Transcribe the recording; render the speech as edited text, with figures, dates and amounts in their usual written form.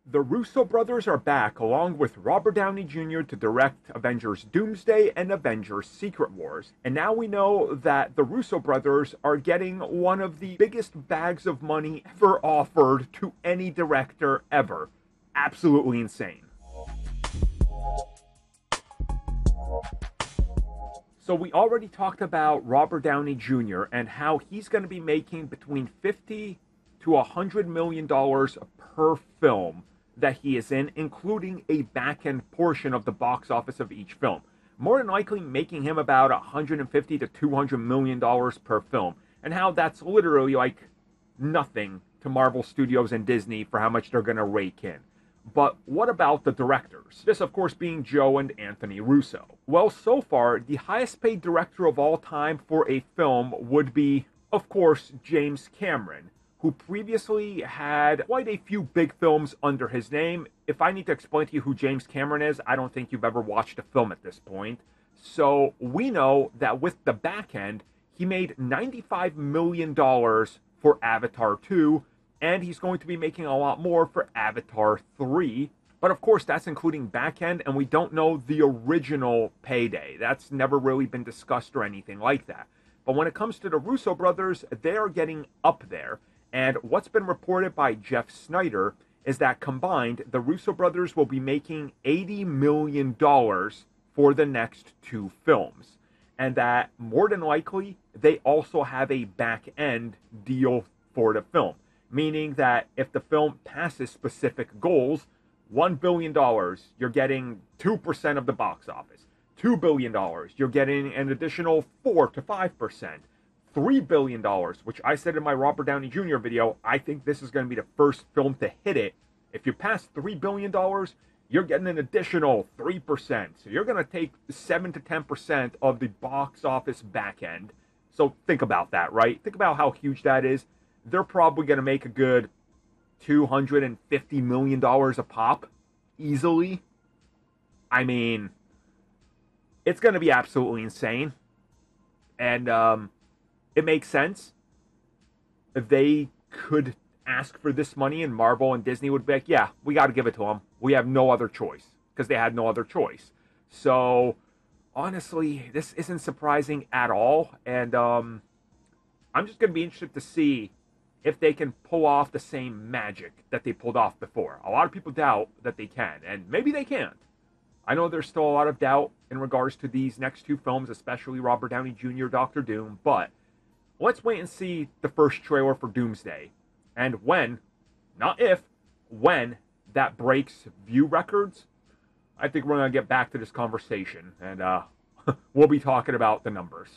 The Russo brothers are back, along with Robert Downey Jr., to direct Avengers Doomsday and Avengers Secret Wars. And now we know that the Russo brothers are getting one of the biggest bags of money ever offered to any director ever. Absolutely insane. So we already talked about Robert Downey Jr. and how he's going to be making between $50 to $100 million per film that he is in, including a back-end portion of the box office of each film. More than likely making him about $150 to $200 million per film. And how that's literally like nothing to Marvel Studios and Disney for how much they're going to rake in. But what about the directors? This, of course, being Joe and Anthony Russo. Well, so far, the highest paid director of all time for a film would be, of course, James Cameron, who previously had quite a few big films under his name. If I need to explain to you who James Cameron is, I don't think you've ever watched a film at this point. So we know that with the back end, he made $95 million for Avatar 2, and he's going to be making a lot more for Avatar 3. But of course, that's including back end, and we don't know the original payday. That's never really been discussed or anything like that. But when it comes to the Russo brothers, they are getting up there. And what's been reported by Jeff Snyder is that combined, the Russo brothers will be making $80 million for the next two films. And that, more than likely, they also have a back-end deal for the film. Meaning that if the film passes specific goals, $1 billion, you're getting 2% of the box office. $2 billion, you're getting an additional 4 to 5%. $3 billion, which I said in my Robert Downey Jr. video, I think this is going to be the first film to hit it. If you pass $3 billion, you're getting an additional 3%. So you're going to take 7 to 10% of the box office back end. So think about that, right? Think about how huge that is. They're probably going to make a good $250 million a pop, easily. I mean, it's going to be absolutely insane. And, it makes sense. If they could ask for this money and Marvel and Disney would be like, yeah, we got to give it to them. We have no other choice, because they had no other choice. So, honestly, this isn't surprising at all. And I'm just going to be interested to see if they can pull off the same magic that they pulled off before. A lot of people doubt that they can, and maybe they can't. I know there's still a lot of doubt in regards to these next two films, especially Robert Downey Jr., Doctor Doom, but let's wait and see the first trailer for Doomsday. And when, not if, when that breaks view records, I think we're going to get back to this conversation. And we'll be talking about the numbers.